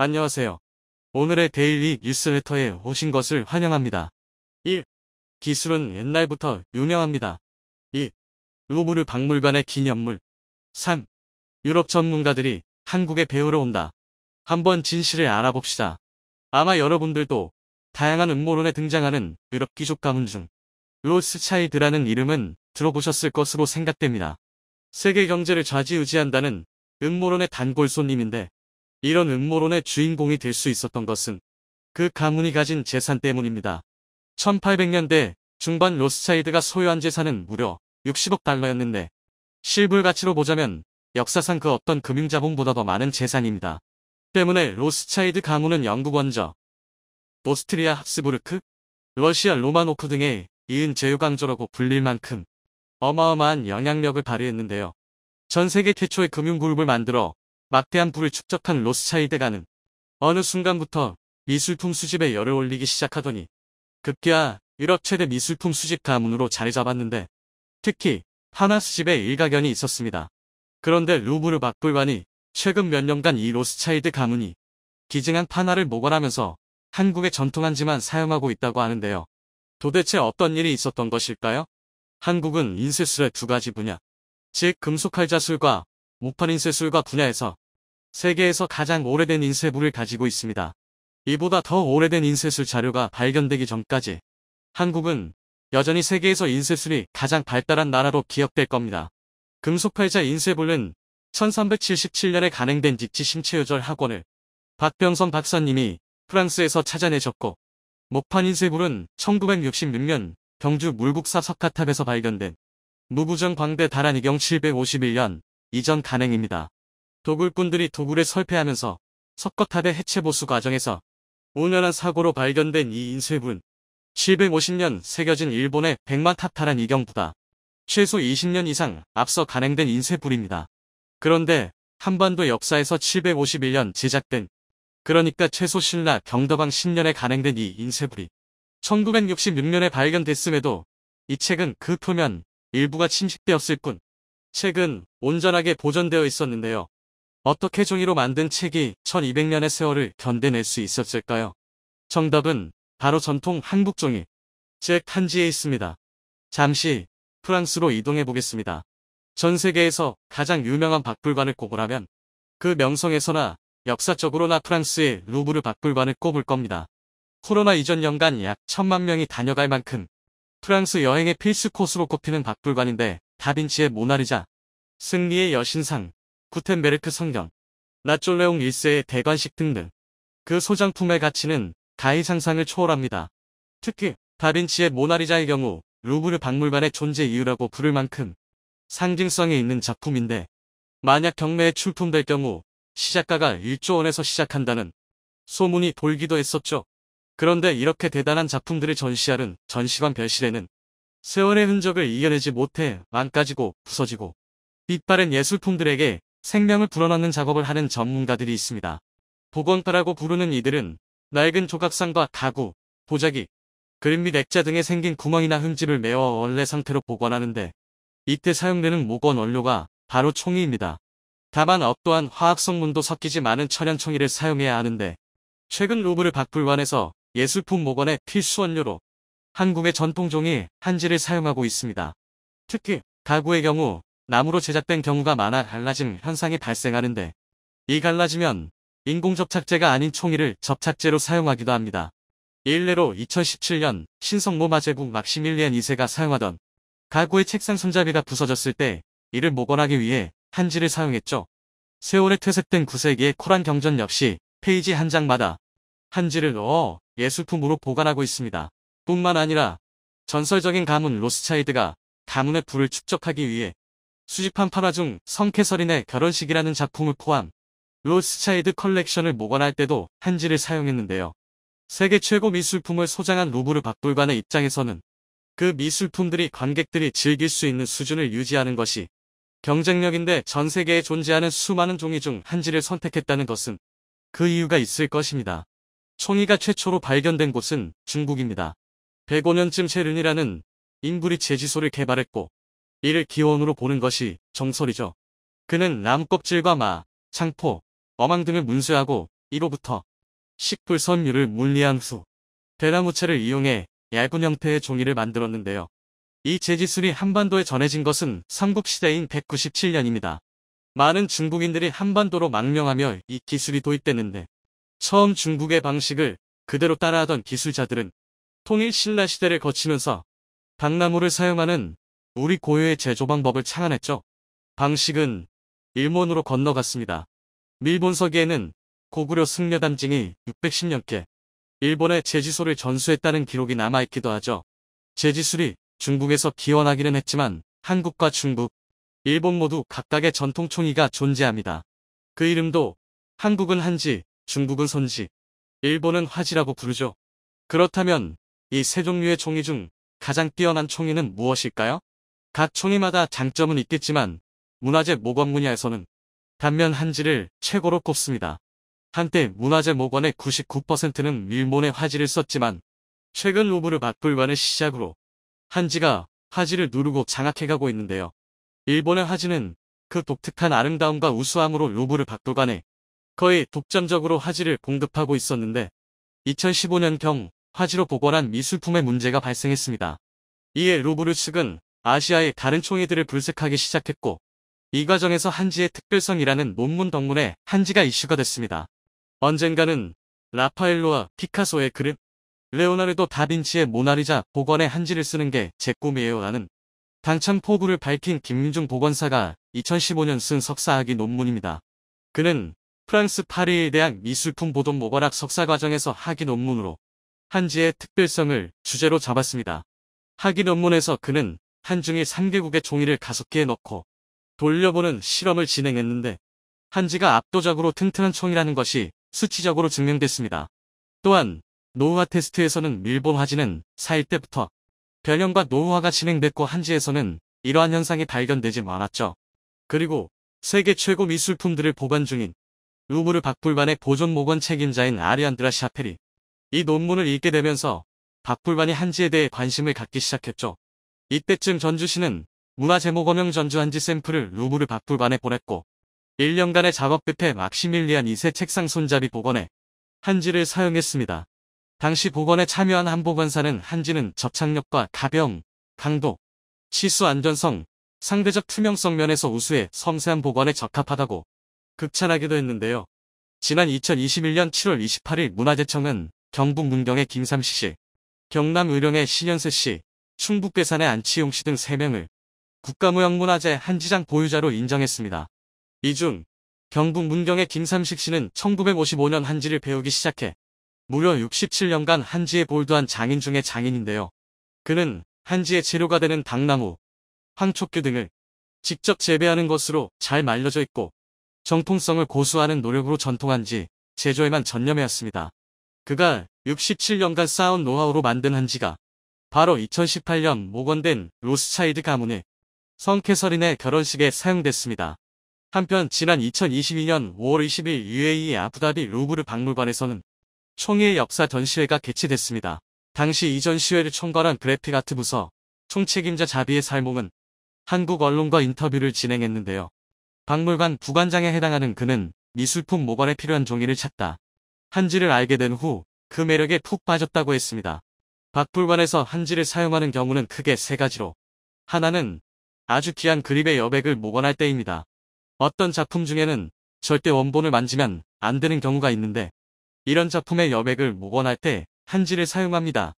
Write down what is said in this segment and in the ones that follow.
안녕하세요. 오늘의 데일리 뉴스레터에 오신 것을 환영합니다. 1. 기술은 옛날부터 유명합니다. 2. 루브르 박물관의 기념물. 3. 유럽 전문가들이 한국에 배우러 온다. 한번 진실을 알아봅시다. 아마 여러분들도 다양한 음모론에 등장하는 유럽 귀족 가문 중 로스차일드라는 이름은 들어보셨을 것으로 생각됩니다. 세계 경제를 좌지우지한다는 음모론의 단골 손님인데, 이런 음모론의 주인공이 될 수 있었던 것은 그 가문이 가진 재산 때문입니다. 1800년대 중반 로스차일드가 소유한 재산은 무려 60억 달러였는데, 실물 가치로 보자면 역사상 그 어떤 금융자본보다 더 많은 재산입니다. 때문에 로스차일드 가문은 영국 원저, 오스트리아 합스부르크, 러시아 로마노프 등의 이은 제휴강조라고 불릴 만큼 어마어마한 영향력을 발휘했는데요. 전 세계 최초의 금융그룹을 만들어 막대한 부를 축적한 로스차일드가는 어느 순간부터 미술품 수집에 열을 올리기 시작하더니 급기야 유럽 최대 미술품 수집 가문으로 자리 잡았는데, 특히 판화 수집에 일가견이 있었습니다. 그런데 루브르 박물관이 최근 몇 년간 이 로스차일드 가문이 기증한 판화를 모관하면서 한국의 전통한지만 사용하고 있다고 하는데요. 도대체 어떤 일이 있었던 것일까요? 한국은 인쇄술의 두 가지 분야, 즉 금속활자술과 목판인쇄술과 분야에서 세계에서 가장 오래된 인쇄부를 가지고 있습니다. 이보다 더 오래된 인쇄술 자료가 발견되기 전까지 한국은 여전히 세계에서 인쇄술이 가장 발달한 나라로 기억될 겁니다. 금속활자 인쇄부는 1377년에 간행된 직지 심체요절 학원을 박병선 박사님이 프랑스에서 찾아내셨고, 목판 인쇄불은 1966년 경주 물국사 석가탑에서 발견된 무구정 광대 다란이경 751년 이전 간행입니다. 도굴꾼들이 도굴에 설패하면서 석가탑의 해체 보수 과정에서 우연한 사고로 발견된 이 인쇄불은 750년 새겨진 일본의 백만탑 다란이경보다 최소 20년 이상 앞서 간행된 인쇄불입니다. 그런데 한반도 역사에서 751년 제작된, 그러니까 최소 신라 경덕왕 10년에 간행된 이 인쇄불이 1966년에 발견됐음에도 이 책은 그 표면 일부가 침식되었을 뿐 책은 온전하게 보존되어 있었는데요. 어떻게 종이로 만든 책이 1200년의 세월을 견뎌낼 수 있었을까요? 정답은 바로 전통 한국 종이, 즉 한지에 있습니다. 잠시 프랑스로 이동해 보겠습니다. 전 세계에서 가장 유명한 박물관을 꼽으라면 그 명성에서나 역사적으로나 프랑스의 루브르 박물관을 꼽을 겁니다. 코로나 이전 연간 약 1000만 명이 다녀갈 만큼 프랑스 여행의 필수 코스로 꼽히는 박물관인데, 다빈치의 모나리자, 승리의 여신상, 구텐베르크 성경, 나폴레옹 1세의 대관식 등등 그 소장품의 가치는 가히 상상을 초월합니다. 특히 다빈치의 모나리자의 경우 루브르 박물관의 존재 이유라고 부를 만큼 상징성이 있는 작품인데, 만약 경매에 출품될 경우 시작가가 1조 원에서 시작한다는 소문이 돌기도 했었죠. 그런데 이렇게 대단한 작품들을 전시하는 전시관 별실에는 세월의 흔적을 이겨내지 못해 망가지고 부서지고 빛바랜 예술품들에게 생명을 불어넣는 작업을 하는 전문가들이 있습니다. 복원가라고 부르는 이들은 낡은 조각상과 가구, 도자기, 그림 및 액자 등에 생긴 구멍이나 흠집을 메워 원래 상태로 복원하는데, 이때 사용되는 목원 원료가 바로 총이입니다. 다만 어떠한 화학 성분도 섞이지 않은 천연 총이를 사용해야 하는데, 최근 루브르 박물관에서 예술품 목원의 필수 원료로 한국의 전통종이 한지를 사용하고 있습니다. 특히 가구의 경우 나무로 제작된 경우가 많아 갈라짐 현상이 발생하는데, 이 갈라지면 인공접착제가 아닌 총이를 접착제로 사용하기도 합니다. 일례로 2017년 신성모 마제국 막시밀리안 2세가 사용하던 가구의 책상 손잡이가 부서졌을 때 이를 목원하기 위해 한지를 사용했죠. 세월에 퇴색된 9세기의 코란 경전 역시 페이지 한 장마다 한지를 넣어 예술품으로 보관하고 있습니다. 뿐만 아니라 전설적인 가문 로스차일드가 가문의 부를 축적하기 위해 수집한 판화 중 성캐서린의 결혼식이라는 작품을 포함 로스차일드 컬렉션을 목원할 때도 한지를 사용했는데요. 세계 최고 미술품을 소장한 루브르 박물관의 입장에서는 그 미술품들이 관객들이 즐길 수 있는 수준을 유지하는 것이 경쟁력인데, 전 세계에 존재하는 수많은 종이 중 한지를 선택했다는 것은 그 이유가 있을 것입니다. 총이가 최초로 발견된 곳은 중국입니다. 105년쯤 셰른이라는 인물이 제지소를 개발했고, 이를 기원으로 보는 것이 정설이죠. 그는 나무 껍질과 마, 창포, 어망 등을 문쇄하고 1호부터 10불 선율을 물리한 후 대나무채를 이용해 얇은 형태의 종이를 만들었는데요. 이 재지술이 한반도에 전해진 것은 삼국시대인 197년입니다. 많은 중국인들이 한반도로 망명하며 이 기술이 도입됐는데 처음 중국의 방식을 그대로 따라하던 기술자들은 통일 신라 시대를 거치면서 당나무를 사용하는 우리 고유의 제조 방법을 창안했죠. 방식은 일본으로 건너갔습니다. 밀본서기에는 고구려 승려담징이 610년께 일본의 제지소를 전수했다는 기록이 남아있기도 하죠. 제지술이 중국에서 기원하기는 했지만 한국과 중국, 일본 모두 각각의 전통총이가 존재합니다. 그 이름도 한국은 한지, 중국은 손지, 일본은 화지라고 부르죠. 그렇다면 이 세 종류의 총이 중 가장 뛰어난 총이는 무엇일까요? 각 총이마다 장점은 있겠지만 문화재 목원 분야에서는 단면 한지를 최고로 꼽습니다. 한때 문화재 목원의 99%는 일본의 화지를 썼지만 최근 루브르 박물관을 시작으로 한지가 화지를 누르고 장악해가고 있는데요. 일본의 화지는 그 독특한 아름다움과 우수함으로 루브르 박물관에 거의 독점적으로 화지를 공급하고 있었는데 2015년경 화지로 복원한 미술품에 문제가 발생했습니다. 이에 루브르 측은 아시아의 다른 총이들을 불색하기 시작했고 이 과정에서 한지의 특별성이라는 논문 덕분에 한지가 이슈가 됐습니다. 언젠가는 라파엘로와 피카소의 그림, 레오나르도 다빈치의 모나리자 복원에 한지를 쓰는 게 제 꿈이에요 라는 당찬 포부를 밝힌 김민중 복원사가 2015년 쓴 석사학위 논문입니다. 그는 프랑스 파리의 대학 미술품 보존 모관학 석사 과정에서 학위 논문으로 한지의 특별성을 주제로 잡았습니다. 학위 논문에서 그는 한중일 3개국의 종이를 5개에 넣고 돌려보는 실험을 진행했는데 한지가 압도적으로 튼튼한 총이라는 것이 수치적으로 증명됐습니다. 또한 노후화 테스트에서는 일본 화지는 4일 때부터 변형과 노후화가 진행됐고 한지에서는 이러한 현상이 발견되지 않았죠. 그리고 세계 최고 미술품들을 보관 중인 루브르 박물관의 보존 목원 책임자인 아리안드라 샤펠이 이 논문을 읽게 되면서 박물관이 한지에 대해 관심을 갖기 시작했죠. 이때쯤 전주시는 문화재목원형 전주 한지 샘플을 루브르 박물관에 보냈고 1년간의 작업 끝에 막시밀리안 2세 책상 손잡이 복원에 한지를 사용했습니다. 당시 복원에 참여한 한 복원사는 한지는 접착력과 가벼움, 강도, 치수 안전성, 상대적 투명성 면에서 우수해 섬세한 복원에 적합하다고 극찬하기도 했는데요. 지난 2021년 7월 28일 문화재청은 경북 문경의 김삼식 씨, 경남 의령의 신현세 씨, 충북 괴산의 안치용 씨 등 3명을 국가무형문화재 한지장 보유자로 인정했습니다. 이 중 경북 문경의 김삼식 씨는 1955년 한지를 배우기 시작해 무려 67년간 한지에 몰두한 장인 중의 장인인데요. 그는 한지의 재료가 되는 당나무, 황촉규 등을 직접 재배하는 것으로 잘 말려져 있고 정통성을 고수하는 노력으로 전통한지 제조에만 전념해왔습니다. 그가 67년간 쌓아온 노하우로 만든 한지가 바로 2018년 목원된 로스차일드 가문의 성캐서린의 결혼식에 사용됐습니다. 한편 지난 2022년 5월 20일 UAE 아부다비 루브르 박물관에서는 총의의 역사 전시회가 개최됐습니다. 당시 이 전시회를 총괄한 그래픽 아트 부서 총책임자 자비의 살몽은 한국 언론과 인터뷰를 진행했는데요. 박물관 부관장에 해당하는 그는 미술품 목원에 필요한 종이를 찾다 한지를 알게 된 후 그 매력에 푹 빠졌다고 했습니다. 박물관에서 한지를 사용하는 경우는 크게 3가지로 하나는 아주 귀한 그림의 여백을 목원할 때입니다. 어떤 작품 중에는 절대 원본을 만지면 안 되는 경우가 있는데 이런 작품의 여백을 목원할 때 한지를 사용합니다.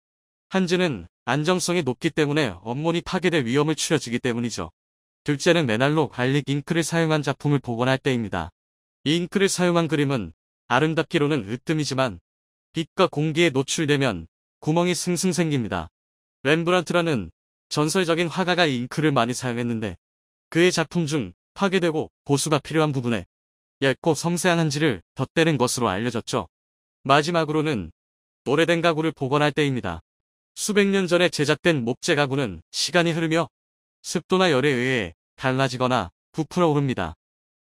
한지는 안정성이 높기 때문에 원본이 파괴될 위험을 줄여주기 때문이죠. 둘째는 메날로 갈릭 잉크를 사용한 작품을 복원할 때입니다. 이 잉크를 사용한 그림은 아름답기로는 으뜸이지만 빛과 공기에 노출되면 구멍이 승승 생깁니다. 렘브란트라는 전설적인 화가가 이 잉크를 많이 사용했는데 그의 작품 중 파괴되고 보수가 필요한 부분에 얇고 섬세한 한지를 덧대는 것으로 알려졌죠. 마지막으로는 오래된 가구를 복원할 때입니다. 수백 년 전에 제작된 목재 가구는 시간이 흐르며 습도나 열에 의해 갈라지거나 부풀어 오릅니다.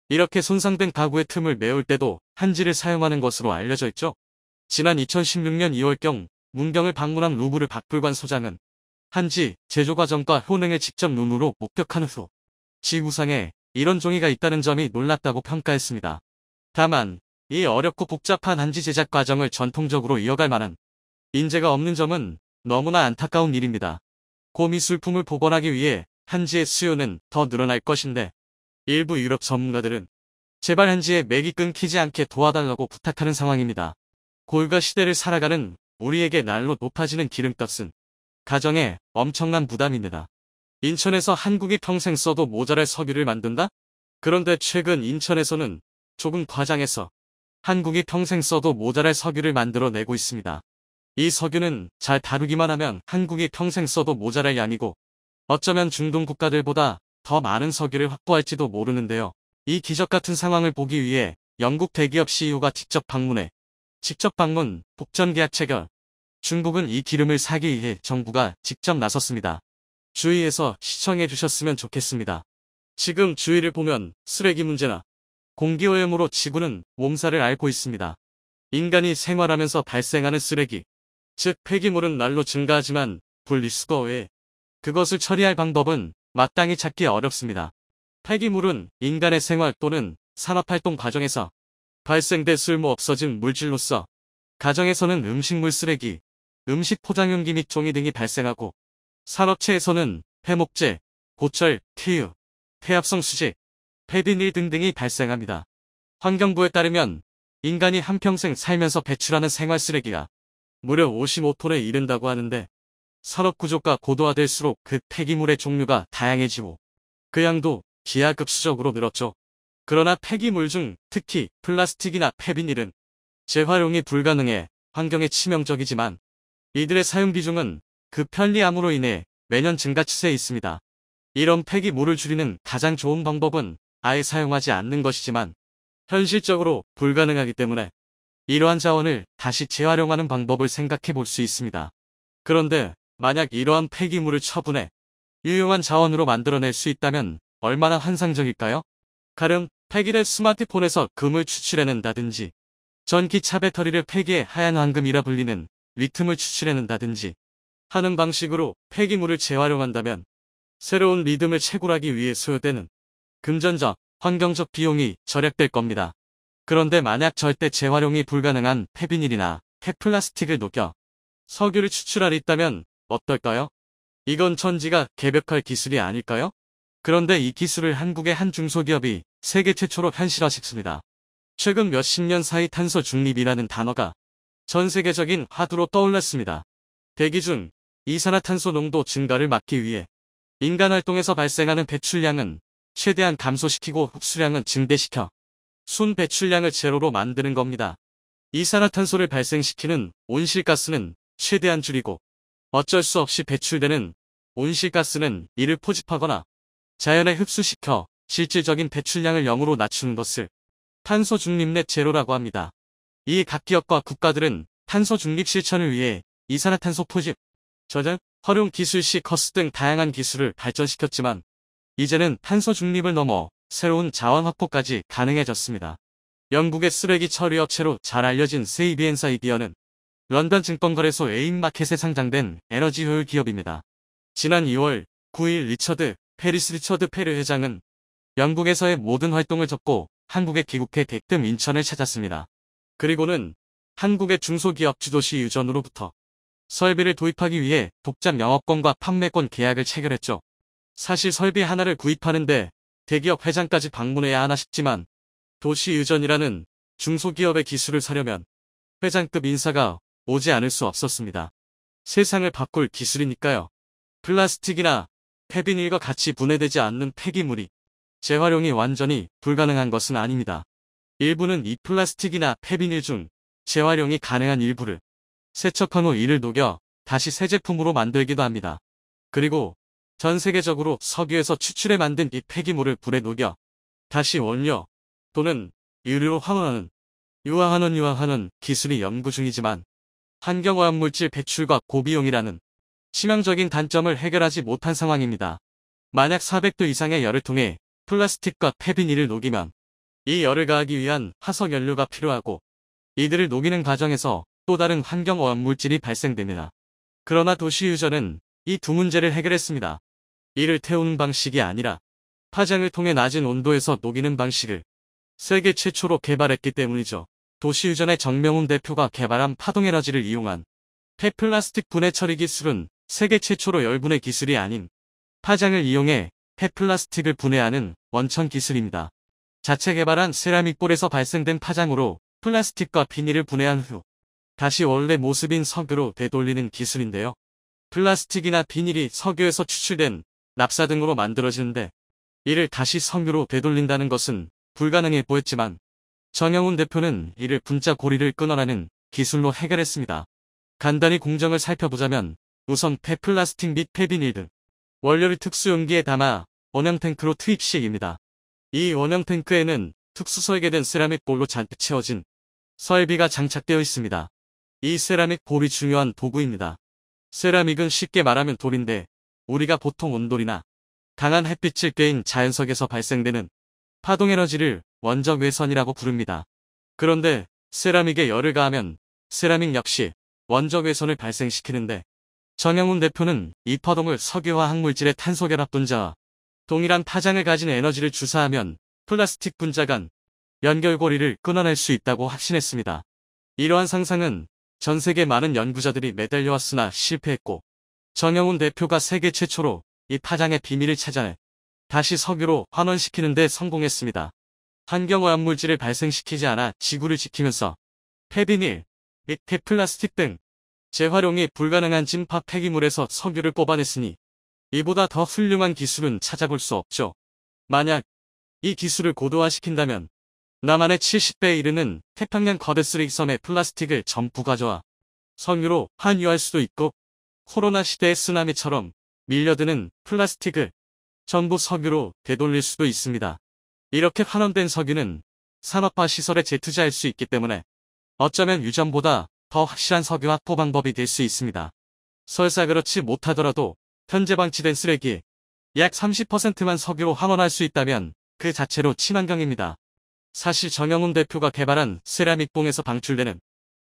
이렇게 손상된 가구의 틈을 메울 때도 한지를 사용하는 것으로 알려져 있죠. 지난 2016년 2월경 문경을 방문한 루브르 박물관 소장은 한지 제조 과정과 효능을 직접 눈으로 목격한 후 지구상에 이런 종이가 있다는 점이 놀랍다고 평가했습니다. 다만 이 어렵고 복잡한 한지 제작 과정을 전통적으로 이어갈 만한 인재가 없는 점은 너무나 안타까운 일입니다. 고미술품을 복원하기 위해 한지의 수요는 더 늘어날 것인데 일부 유럽 전문가들은 제발 한지의 맥이 끊기지 않게 도와달라고 부탁하는 상황입니다. 고유가 시대를 살아가는 우리에게 날로 높아지는 기름값은 가정에 엄청난 부담입니다. 인천에서 한국이 평생 써도 모자랄 석유를 만든다? 그런데 최근 인천에서는 조금 과장해서 한국이 평생 써도 모자랄 석유를 만들어내고 있습니다. 이 석유는 잘 다루기만 하면 한국이 평생 써도 모자랄 양이고 어쩌면 중동 국가들보다 더 많은 석유를 확보할지도 모르는데요. 이 기적 같은 상황을 보기 위해 영국 대기업 CEO가 직접 방문, 복전 계약 체결. 중국은 이 기름을 사기 위해 정부가 직접 나섰습니다. 주위에서 시청해 주셨으면 좋겠습니다. 지금 주위를 보면 쓰레기 문제나 공기오염으로 지구는 몸살을 앓고 있습니다. 인간이 생활하면서 발생하는 쓰레기, 즉 폐기물은 날로 증가하지만 분리수거 외에 그것을 처리할 방법은 마땅히 찾기 어렵습니다. 폐기물은 인간의 생활 또는 산업활동 과정에서 발생돼 쓸모 없어진 물질로서 가정에서는 음식물 쓰레기, 음식 포장용기 및 종이 등이 발생하고 산업체에서는 폐목재, 고철, TU, 폐합성 수지, 폐비닐 등등이 발생합니다. 환경부에 따르면 인간이 한평생 살면서 배출하는 생활 쓰레기가 무려 55톤에 이른다고 하는데 산업 구조가 고도화될수록 그 폐기물의 종류가 다양해지고 그 양도 기하급수적으로 늘었죠. 그러나 폐기물 중 특히 플라스틱이나 폐비닐은 재활용이 불가능해 환경에 치명적이지만 이들의 사용 비중은 그 편리함으로 인해 매년 증가 추세에 있습니다. 이런 폐기물을 줄이는 가장 좋은 방법은 아예 사용하지 않는 것이지만 현실적으로 불가능하기 때문에 이러한 자원을 다시 재활용하는 방법을 생각해 볼 수 있습니다. 그런데 만약 이러한 폐기물을 처분해 유용한 자원으로 만들어낼 수 있다면 얼마나 환상적일까요? 가령 폐기될 스마트폰에서 금을 추출해낸다든지 전기차 배터리를 폐기해 하얀 황금이라 불리는 리튬을 추출해낸다든지 하는 방식으로 폐기물을 재활용한다면 새로운 리듬을 채굴하기 위해 소요되는 금전적, 환경적 비용이 절약될 겁니다. 그런데 만약 절대 재활용이 불가능한 폐비닐이나 폐플라스틱을 녹여 석유를 추출할 있다면 어떨까요? 이건 천지가 개벽할 기술이 아닐까요? 그런데 이 기술을 한국의 한 중소기업이 세계 최초로 현실화시켰습니다. 최근 몇십 년 사이 탄소 중립이라는 단어가 전 세계적인 화두로 떠올랐습니다. 대기 중 이산화탄소 농도 증가를 막기 위해 인간 활동에서 발생하는 배출량은 최대한 감소시키고 흡수량은 증대시켜 순 배출량을 제로로 만드는 겁니다. 이산화탄소를 발생시키는 온실가스는 최대한 줄이고 어쩔 수 없이 배출되는 온실가스는 이를 포집하거나 자연에 흡수시켜 실질적인 배출량을 0으로 낮추는 것을 탄소 중립 넷 제로라고 합니다. 이 각 기업과 국가들은 탄소 중립 실천을 위해 이산화탄소 포집, 저장, 활용 기술 시커스 등 다양한 기술을 발전시켰지만 이제는 탄소 중립을 넘어 새로운 자원 확보까지 가능해졌습니다. 영국의 쓰레기 처리 업체로 잘 알려진 세이비엔사 이디어는 런던 증권거래소 에임마켓에 상장된 에너지 효율 기업입니다. 지난 2월 9일 리처드 페르 회장은 영국에서의 모든 활동을 접고 한국에 귀국해 대뜸 인천을 찾았습니다. 그리고는 한국의 중소기업 주도시 유전으로부터 설비를 도입하기 위해 독점 영업권과 판매권 계약을 체결했죠. 사실 설비 하나를 구입하는데 대기업 회장까지 방문해야 하나 싶지만 도시 유전이라는 중소기업의 기술을 사려면 회장급 인사가 오지 않을 수 없었습니다. 세상을 바꿀 기술이니까요. 플라스틱이나 폐비닐과 같이 분해되지 않는 폐기물이 재활용이 완전히 불가능한 것은 아닙니다. 일부는 이 플라스틱이나 폐비닐 중 재활용이 가능한 일부를 세척한 후 이를 녹여 다시 새 제품으로 만들기도 합니다. 그리고 전 세계적으로 석유에서 추출해 만든 이 폐기물을 불에 녹여 다시 원료 또는 유류로 유화하는 기술이 연구 중이지만 환경오염물질 배출과 고비용이라는 치명적인 단점을 해결하지 못한 상황입니다. 만약 400도 이상의 열을 통해 플라스틱과 폐비닐을 녹이면 이 열을 가하기 위한 화석연료가 필요하고 이들을 녹이는 과정에서 또 다른 환경오염물질이 발생됩니다. 그러나 도시유전은 이 두 문제를 해결했습니다. 이를 태우는 방식이 아니라 파장을 통해 낮은 온도에서 녹이는 방식을 세계 최초로 개발했기 때문이죠. 도시유전의 정명훈 대표가 개발한 파동에너지를 이용한 폐플라스틱 분해 처리 기술은 세계 최초로 열분해 기술이 아닌 파장을 이용해 폐플라스틱을 분해하는 원천 기술입니다. 자체 개발한 세라믹볼에서 발생된 파장으로 플라스틱과 비닐을 분해한 후 다시 원래 모습인 석유로 되돌리는 기술인데요. 플라스틱이나 비닐이 석유에서 추출된 납사 등으로 만들어지는데 이를 다시 석유로 되돌린다는 것은 불가능해 보였지만 정영훈 대표는 이를 분자 고리를 끊어내는 기술로 해결했습니다. 간단히 공정을 살펴보자면 우선 폐플라스틱 및 폐비닐 등 원료를 특수 용기에 담아 원형 탱크로 투입 시입니다. 이 원형 탱크에는 특수 설계된 세라믹 볼로 잔뜩 채워진 설비가 장착되어 있습니다. 이 세라믹 볼이 중요한 도구입니다. 세라믹은 쉽게 말하면 돌인데 우리가 보통 온돌이나 강한 햇빛을 쬐인 자연석에서 발생되는 파동에너지를 원적 외선이라고 부릅니다. 그런데 세라믹에 열을 가하면 세라믹 역시 원적 외선을 발생시키는데 정영훈 대표는 이 파동을 석유화 학물질의 탄소결합 분자와 동일한 파장을 가진 에너지를 주사하면 플라스틱 분자 간 연결고리를 끊어낼 수 있다고 확신했습니다. 이러한 상상은 전 세계 많은 연구자들이 매달려왔으나 실패했고 정영훈 대표가 세계 최초로 이 파장의 비밀을 찾아내 다시 석유로 환원시키는 데 성공했습니다. 환경오염 물질을 발생시키지 않아 지구를 지키면서 폐비닐 및 폐플라스틱 등 재활용이 불가능한 진파 폐기물에서 석유를 뽑아냈으니 이보다 더 훌륭한 기술은 찾아볼 수 없죠. 만약 이 기술을 고도화시킨다면 남한의 70배에 이르는 태평양 거대 쓰레기섬의 플라스틱을 전부 가져와 석유로 환유할 수도 있고 코로나 시대의 쓰나미처럼 밀려드는 플라스틱을 전부 석유로 되돌릴 수도 있습니다. 이렇게 환원된 석유는 산업화 시설에 재투자할 수 있기 때문에 어쩌면 유전보다 더 확실한 석유 확보 방법이 될 수 있습니다. 설사 그렇지 못하더라도 현재 방치된 쓰레기 약 30%만 석유로 환원할 수 있다면 그 자체로 친환경입니다. 사실 정영훈 대표가 개발한 세라믹봉에서 방출되는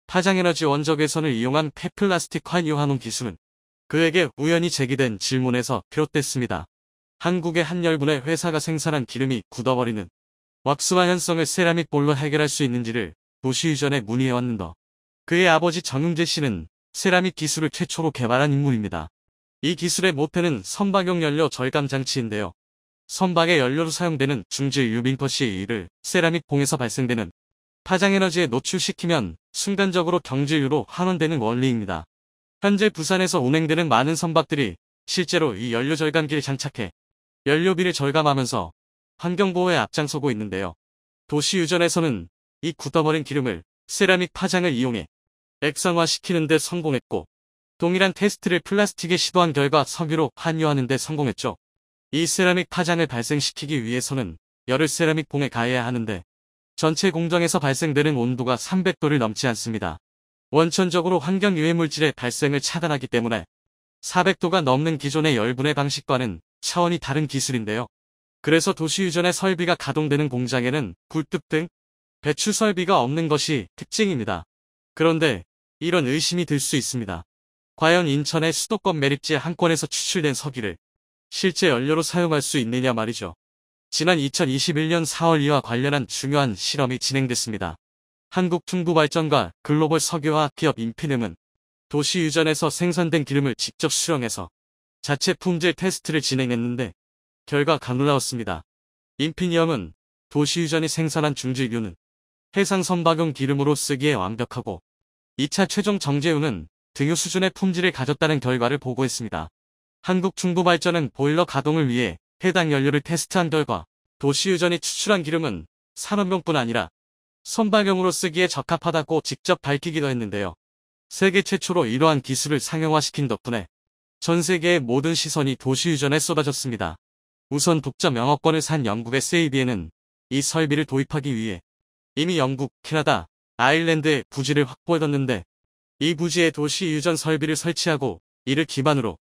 파장에너지 원적외선을 이용한 폐플라스틱 환유 환원 기술은 그에게 우연히 제기된 질문에서 비롯됐습니다. 한국의 한 열분의 회사가 생산한 기름이 굳어버리는 왁스화 현상을 세라믹 볼로 해결할 수 있는지를 도시유전에 문의해왔는데 그의 아버지 정용재 씨는 세라믹 기술을 최초로 개발한 인물입니다. 이 기술의 모태는 선박용 연료 절감 장치인데요. 선박의 연료로 사용되는 중질 유빈퍼시 이를 세라믹 봉에서 발생되는 파장에너지에 노출시키면 순간적으로 경질유로 환원되는 원리입니다. 현재 부산에서 운행되는 많은 선박들이 실제로 이 연료 절감기를 장착해 연료비를 절감하면서 환경보호에 앞장서고 있는데요. 도시유전에서는 이 굳어버린 기름을 세라믹 파장을 이용해 액상화시키는 데 성공했고 동일한 테스트를 플라스틱에 시도한 결과 석유로 환유하는 데 성공했죠. 이 세라믹 파장을 발생시키기 위해서는 열을 세라믹 봉에 가해야 하는데 전체 공정에서 발생되는 온도가 300도를 넘지 않습니다. 원천적으로 환경 유해 물질의 발생을 차단하기 때문에 400도가 넘는 기존의 열분해 방식과는 차원이 다른 기술인데요. 그래서 도시유전의 설비가 가동되는 공장에는 굴뚝 등 배출 설비가 없는 것이 특징입니다. 그런데 이런 의심이 들 수 있습니다. 과연 인천의 수도권 매립지 한 건에서 추출된 석유를 실제 연료로 사용할 수 있느냐 말이죠. 지난 2021년 4월 이와 관련한 중요한 실험이 진행됐습니다. 한국중부발전과 글로벌 석유화학 기업 인피늄은 도시유전에서 생산된 기름을 직접 수령해서 자체 품질 테스트를 진행했는데 결과가 놀라웠습니다. 인피니엄은 도시유전이 생산한 중질유는 해상 선박용 기름으로 쓰기에 완벽하고 2차 최종 정제유는 등유 수준의 품질을 가졌다는 결과를 보고했습니다. 한국중부발전은 보일러 가동을 위해 해당 연료를 테스트한 결과 도시유전이 추출한 기름은 산업용뿐 아니라 선박용으로 쓰기에 적합하다고 직접 밝히기도 했는데요. 세계 최초로 이러한 기술을 상용화시킨 덕분에 전 세계의 모든 시선이 도시유전에 쏟아졌습니다. 우선 독점 영업권을 산 영국의 세이비에는 이 설비를 도입하기 위해 이미 영국, 캐나다, 아일랜드에 부지를 확보해뒀는데 이 부지에 도시유전 설비를 설치하고 이를 기반으로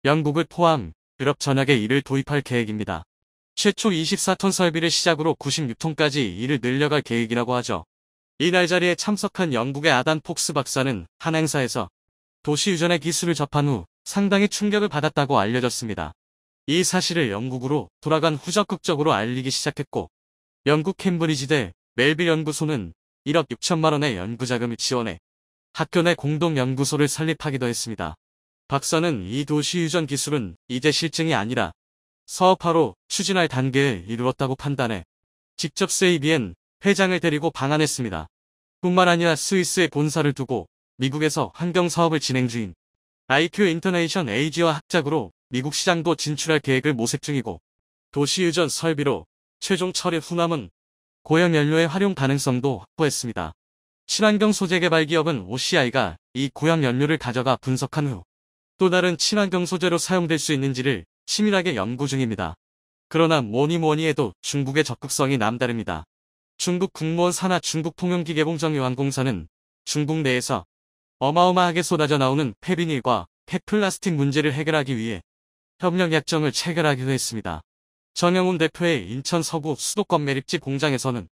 영국을 포함 유럽 전역에 이를 도입할 계획입니다. 최초 24톤 설비를 시작으로 96톤까지 이를 늘려갈 계획이라고 하죠. 이날 자리에 참석한 영국의 아단 폭스 박사는 한 행사에서 도시유전의 기술을 접한 후 상당히 충격을 받았다고 알려졌습니다. 이 사실을 영국으로 돌아간 후 적극적으로 알리기 시작했고 영국 캠브리지대 멜빌 연구소는 1억 6천만 원의 연구자금을 지원해 학교 내 공동연구소를 설립하기도 했습니다. 박사는 이 도시유전 기술은 이제 실증이 아니라 사업화로 추진할 단계에 이르렀다고 판단해 직접 세이비엔 회장을 데리고 방한했습니다. 뿐만 아니라 스위스에 본사를 두고 미국에서 환경사업을 진행 중인 IQ 인터내이션 에이지와 합작으로 미국 시장도 진출할 계획을 모색 중이고, 도시유전 설비로 최종 처리 후 남은 고형연료의 활용 가능성도 확보했습니다. 친환경 소재 개발 기업은 OCI가 이 고형연료를 가져가 분석한 후 또 다른 친환경 소재로 사용될 수 있는지를 치밀하게 연구 중입니다. 그러나 뭐니 해도 중국의 적극성이 남다릅니다. 중국 국무원 산하 중국통용기계공정유한공사는 중국 내에서 어마어마하게 쏟아져 나오는 폐비닐과 폐플라스틱 문제를 해결하기 위해 협력 약정을 체결하기도 했습니다. 정영훈 대표의 인천 서구 수도권 매립지 공장에서는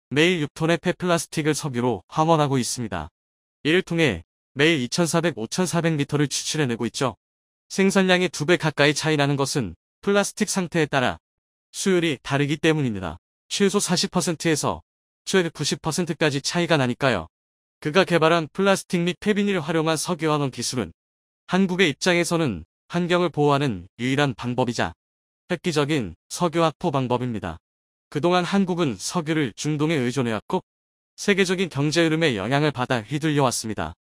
매일 6톤의 폐플라스틱을 석유로 환원하고 있습니다. 이를 통해 매일 2,400-5,400리터를 추출해내고 있죠. 생산량의 2배 가까이 차이 나는 것은 플라스틱 상태에 따라 수율이 다르기 때문입니다. 최소 40%에서 최대 90%까지 차이가 나니까요. 그가 개발한 플라스틱 및 폐비닐을 활용한 석유 환원 기술은 한국의 입장에서는 환경을 보호하는 유일한 방법이자 획기적인 석유 확보 방법입니다. 그동안 한국은 석유를 중동에 의존해왔고 세계적인 경제 흐름에 영향을 받아 휘둘려왔습니다.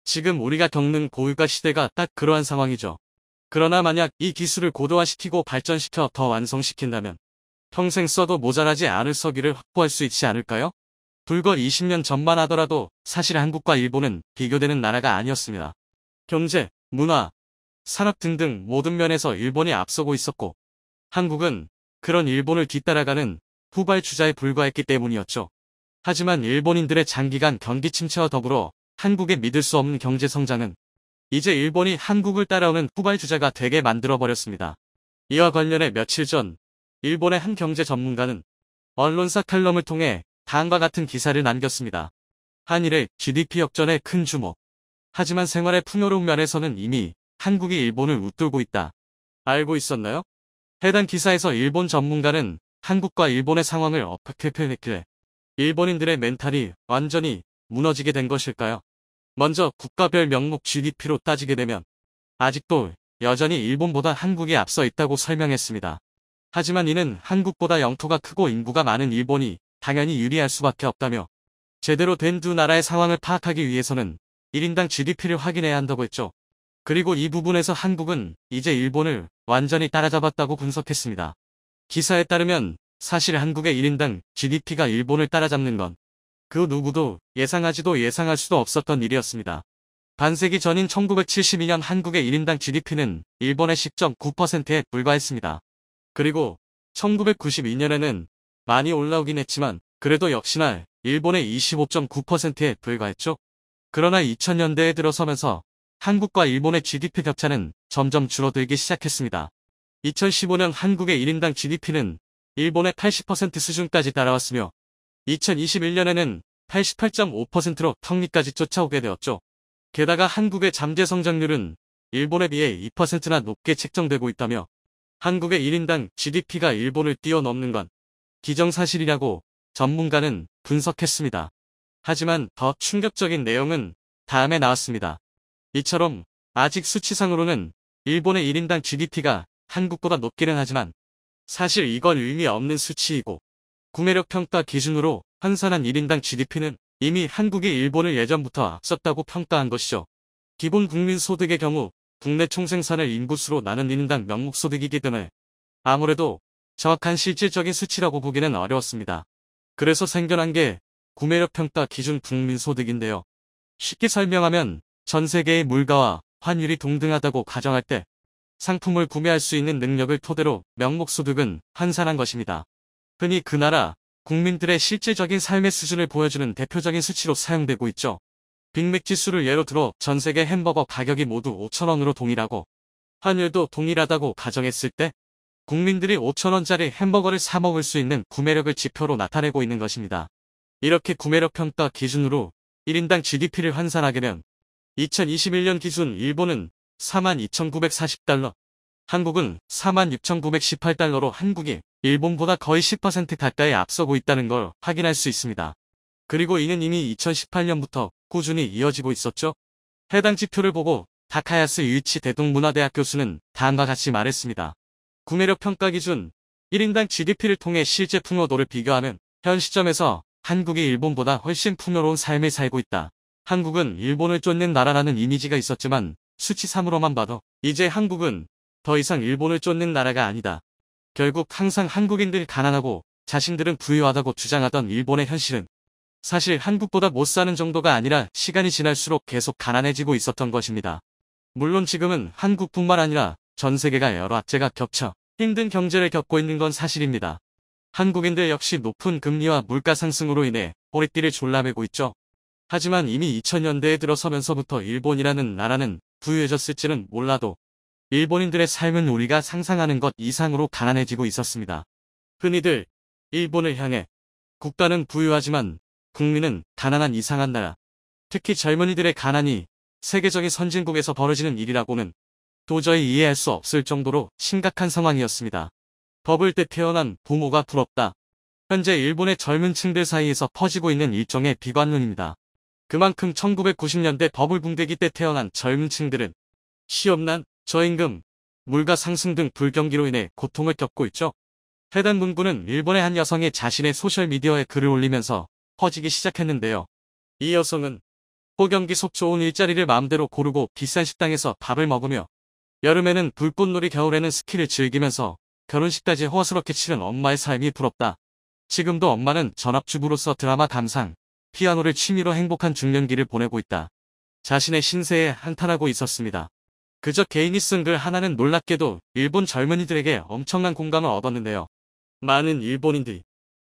지금 우리가 겪는 고유가 시대가 딱 그러한 상황이죠. 그러나 만약 이 기술을 고도화시키고 발전시켜 더 완성시킨다면 평생 써도 모자라지 않을 석유를 확보할 수 있지 않을까요? 불과 20년 전만 하더라도 사실 한국과 일본은 비교되는 나라가 아니었습니다. 경제, 문화, 산업 등등 모든 면에서 일본이 앞서고 있었고 한국은 그런 일본을 뒤따라가는 후발주자에 불과했기 때문이었죠. 하지만 일본인들의 장기간 경기 침체와 더불어 한국의 믿을 수 없는 경제 성장은 이제 일본이 한국을 따라오는 후발주자가 되게 만들어버렸습니다. 이와 관련해 며칠 전 일본의 한 경제 전문가는 언론사 칼럼을 통해 다음과 같은 기사를 남겼습니다. 한일의 GDP 역전에 큰 주목. 하지만 생활의 풍요로운 면에서는 이미 한국이 일본을 웃돌고 있다. 알고 있었나요? 해당 기사에서 일본 전문가는 한국과 일본의 상황을 어떻게 표현했길래 일본인들의 멘탈이 완전히 무너지게 된 것일까요? 먼저 국가별 명목 GDP로 따지게 되면 아직도 여전히 일본보다 한국이 앞서 있다고 설명했습니다. 하지만 이는 한국보다 영토가 크고 인구가 많은 일본이 당연히 유리할 수밖에 없다며 제대로 된 두 나라의 상황을 파악하기 위해서는 1인당 GDP를 확인해야 한다고 했죠. 그리고 이 부분에서 한국은 이제 일본을 완전히 따라잡았다고 분석했습니다. 기사에 따르면 사실 한국의 1인당 GDP가 일본을 따라잡는 건 그 누구도 예상하지도 예상할 수도 없었던 일이었습니다. 반세기 전인 1972년 한국의 1인당 GDP는 일본의 10.9%에 불과했습니다. 그리고 1992년에는 많이 올라오긴 했지만 그래도 역시나 일본의 25.9%에 불과했죠. 그러나 2000년대에 들어서면서 한국과 일본의 GDP 격차는 점점 줄어들기 시작했습니다. 2015년 한국의 1인당 GDP는 일본의 80% 수준까지 따라왔으며 2021년에는 88.5%로 턱밑까지 쫓아오게 되었죠. 게다가 한국의 잠재 성장률은 일본에 비해 2%나 높게 책정되고 있다며 한국의 1인당 GDP가 일본을 뛰어넘는 건 기정사실이라고 전문가는 분석했습니다. 하지만 더 충격적인 내용은 다음에 나왔습니다. 이처럼 아직 수치상으로는 일본의 1인당 GDP가 한국보다 높기는 하지만 사실 이건 의미 없는 수치이고 구매력 평가 기준으로 환산한 1인당 GDP는 이미 한국이 일본을 예전부터 앞섰다고 평가한 것이죠. 기본 국민소득의 경우 국내 총생산을 인구수로 나눈 1인당 명목소득이기 때문에 아무래도 정확한 실질적인 수치라고 보기는 어려웠습니다. 그래서 생겨난 게 구매력 평가 기준 국민소득인데요. 쉽게 설명하면 전 세계의 물가와 환율이 동등하다고 가정할 때 상품을 구매할 수 있는 능력을 토대로 명목소득은 환산한 것입니다. 흔히 그 나라 국민들의 실질적인 삶의 수준을 보여주는 대표적인 수치로 사용되고 있죠. 빅맥 지수를 예로 들어 전 세계 햄버거 가격이 모두 5,000원으로 동일하고 환율도 동일하다고 가정했을 때 국민들이 5,000원짜리 햄버거를 사 먹을 수 있는 구매력을 지표로 나타내고 있는 것입니다. 이렇게 구매력 평가 기준으로 1인당 GDP를 환산하게 되면 2021년 기준 일본은 42,940달러, 한국은 46,918달러로 한국이 일본보다 거의 10% 가까이 앞서고 있다는 걸 확인할 수 있습니다. 그리고 이는 이미 2018년부터 꾸준히 이어지고 있었죠. 해당 지표를 보고 다카야스 유이치 대동문화대학 교수는 다음과 같이 말했습니다. 구매력 평가 기준 1인당 GDP를 통해 실제 풍요도를 비교하면 현 시점에서 한국이 일본보다 훨씬 풍요로운 삶을 살고 있다. 한국은 일본을 쫓는 나라라는 이미지가 있었지만 수치 3으로만 봐도 이제 한국은 더 이상 일본을 쫓는 나라가 아니다. 결국 항상 한국인들 가난하고 자신들은 부유하다고 주장하던 일본의 현실은 사실 한국보다 못 사는 정도가 아니라 시간이 지날수록 계속 가난해지고 있었던 것입니다. 물론 지금은 한국뿐만 아니라 전 세계가 여러 악재가 겹쳐 힘든 경제를 겪고 있는 건 사실입니다. 한국인들 역시 높은 금리와 물가 상승으로 인해 허리띠를 졸라매고 있죠. 하지만 이미 2000년대에 들어서면서부터 일본이라는 나라는 부유해졌을지는 몰라도 일본인들의 삶은 우리가 상상하는 것 이상으로 가난해지고 있었습니다. 흔히들 일본을 향해 국가는 부유하지만 국민은 가난한 이상한 나라, 특히 젊은이들의 가난이 세계적인 선진국에서 벌어지는 일이라고는 도저히 이해할 수 없을 정도로 심각한 상황이었습니다. 버블 때 태어난 부모가 부럽다. 현재 일본의 젊은 층들 사이에서 퍼지고 있는 일종의 비관론입니다. 그만큼 1990년대 버블 붕괴기 때 태어난 젊은 층들은 취업난, 저임금, 물가 상승 등 불경기로 인해 고통을 겪고 있죠. 해당 문구는 일본의 한 여성이 자신의 소셜미디어에 글을 올리면서 퍼지기 시작했는데요. 이 여성은 호경기 속 좋은 일자리를 마음대로 고르고 비싼 식당에서 밥을 먹으며 여름에는 불꽃놀이, 겨울에는 스키를 즐기면서 결혼식까지 허스럽게 치른 엄마의 삶이 부럽다. 지금도 엄마는 전업주부로서 드라마 감상, 피아노를 취미로 행복한 중년기를 보내고 있다. 자신의 신세에 한탄하고 있었습니다. 그저 개인이 쓴 글 하나는 놀랍게도 일본 젊은이들에게 엄청난 공감을 얻었는데요. 많은 일본인들이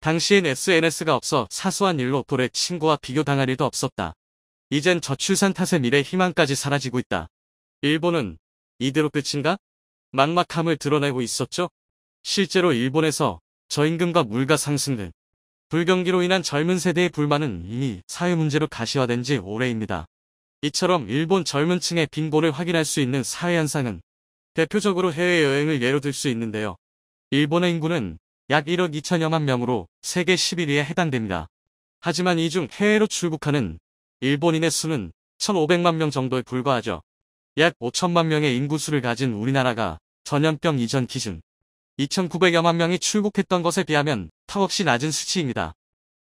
당시엔 SNS가 없어 사소한 일로 또래 친구와 비교당할 일도 없었다. 이젠 저출산 탓에 미래 희망까지 사라지고 있다. 일본은 이대로 끝인가? 막막함을 드러내고 있었죠. 실제로 일본에서 저임금과 물가 상승 등 불경기로 인한 젊은 세대의 불만은 이미 사회 문제로 가시화된 지 오래입니다. 이처럼 일본 젊은 층의 빈곤을 확인할 수 있는 사회 현상은 대표적으로 해외여행을 예로 들 수 있는데요. 일본의 인구는 약 1억 2천여만 명으로 세계 11위에 해당됩니다. 하지만 이 중 해외로 출국하는 일본인의 수는 1,500만 명 정도에 불과하죠. 약 5천만 명의 인구수를 가진 우리나라가 전염병 이전 기준 2,900여만 명이 출국했던 것에 비하면 턱없이 낮은 수치입니다.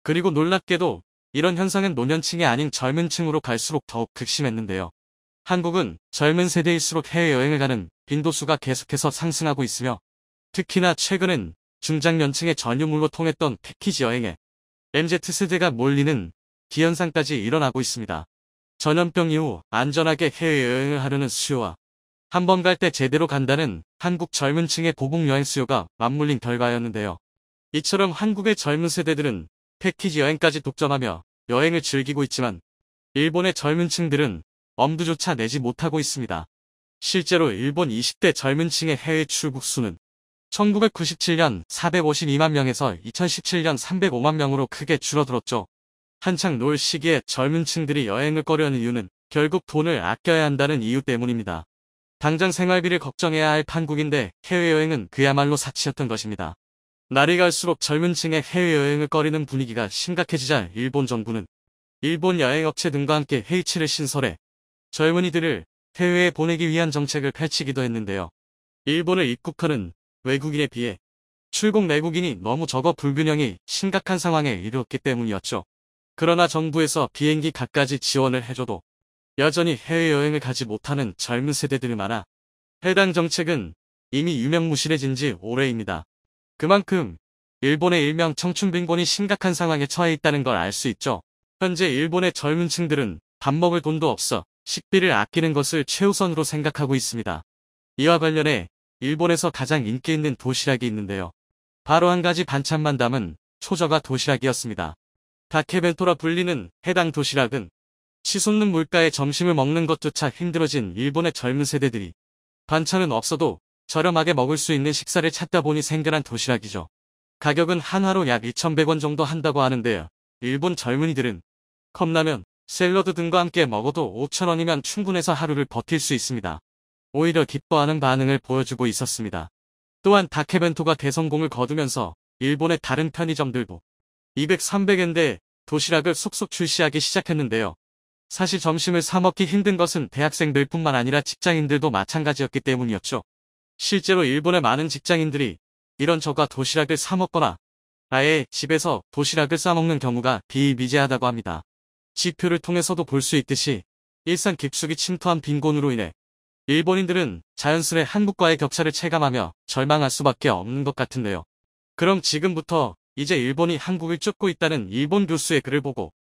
그리고 놀랍게도 이런 현상은 노년층이 아닌 젊은 층으로 갈수록 더욱 극심했는데요. 한국은 젊은 세대일수록 해외여행을 가는 빈도수가 계속해서 상승하고 있으며 특히나 최근엔 중장년층의 전유물로 통했던 패키지 여행에 MZ세대가 몰리는 기현상까지 일어나고 있습니다. 전염병 이후 안전하게 해외여행을 하려는 수요와 한 번 갈 때 제대로 간다는 한국 젊은 층의 보복 여행 수요가 맞물린 결과였는데요. 이처럼 한국의 젊은 세대들은 패키지 여행까지 독점하며 여행을 즐기고 있지만 일본의 젊은 층들은 엄두조차 내지 못하고 있습니다. 실제로 일본 20대 젊은 층의 해외 출국 수는 1997년 452만 명에서 2017년 305만 명으로 크게 줄어들었죠. 한창 놀 시기에 젊은 층들이 여행을 꺼려하는 이유는 결국 돈을 아껴야 한다는 이유 때문입니다. 당장 생활비를 걱정해야 할 한국인데 해외여행은 그야말로 사치였던 것입니다. 날이 갈수록 젊은 층의 해외여행을 꺼리는 분위기가 심각해지자 일본 정부는 일본 여행업체 등과 함께 회의체를 신설해 젊은이들을 해외에 보내기 위한 정책을 펼치기도 했는데요. 일본을 입국하는 외국인에 비해 출국 내국인이 너무 적어 불균형이 심각한 상황에 이르렀기 때문이었죠. 그러나 정부에서 비행기 값까지 지원을 해줘도 여전히 해외여행을 가지 못하는 젊은 세대들이 많아 해당 정책은 이미 유명무실해진 지 오래입니다. 그만큼 일본의 일명 청춘빈곤이 심각한 상황에 처해 있다는 걸 알 수 있죠. 현재 일본의 젊은 층들은 밥 먹을 돈도 없어 식비를 아끼는 것을 최우선으로 생각하고 있습니다. 이와 관련해 일본에서 가장 인기 있는 도시락이 있는데요. 바로 한 가지 반찬만 담은 초저가 도시락이었습니다. 다케벤토라 불리는 해당 도시락은 치솟는 물가에 점심을 먹는 것조차 힘들어진 일본의 젊은 세대들이 반찬은 없어도 저렴하게 먹을 수 있는 식사를 찾다 보니 생겨난 도시락이죠. 가격은 한화로 약 2,100원 정도 한다고 하는데요. 일본 젊은이들은 컵라면, 샐러드 등과 함께 먹어도 5,000원이면 충분해서 하루를 버틸 수 있습니다. 오히려 기뻐하는 반응을 보여주고 있었습니다. 또한 다케벤토가 대성공을 거두면서 일본의 다른 편의점들도 200, 300엔대 도시락을 속속 출시하기 시작했는데요. 사실 점심을 사 먹기 힘든 것은 대학생들뿐만 아니라 직장인들도 마찬가지였기 때문이었죠. 실제로 일본의 많은 직장인들이 이런 저가 도시락을 사 먹거나 아예 집에서 도시락을 싸 먹는 경우가 비일비재하다고 합니다. 지표를 통해서도 볼 수 있듯이 일상 깊숙이 침투한 빈곤으로 인해 일본인들은 자연스레 한국과의 격차를 체감하며 절망할 수밖에 없는 것 같은데요. 그럼 지금부터 이제 일본이 한국을 쫓고 있다는 일본 교수의 글을 보고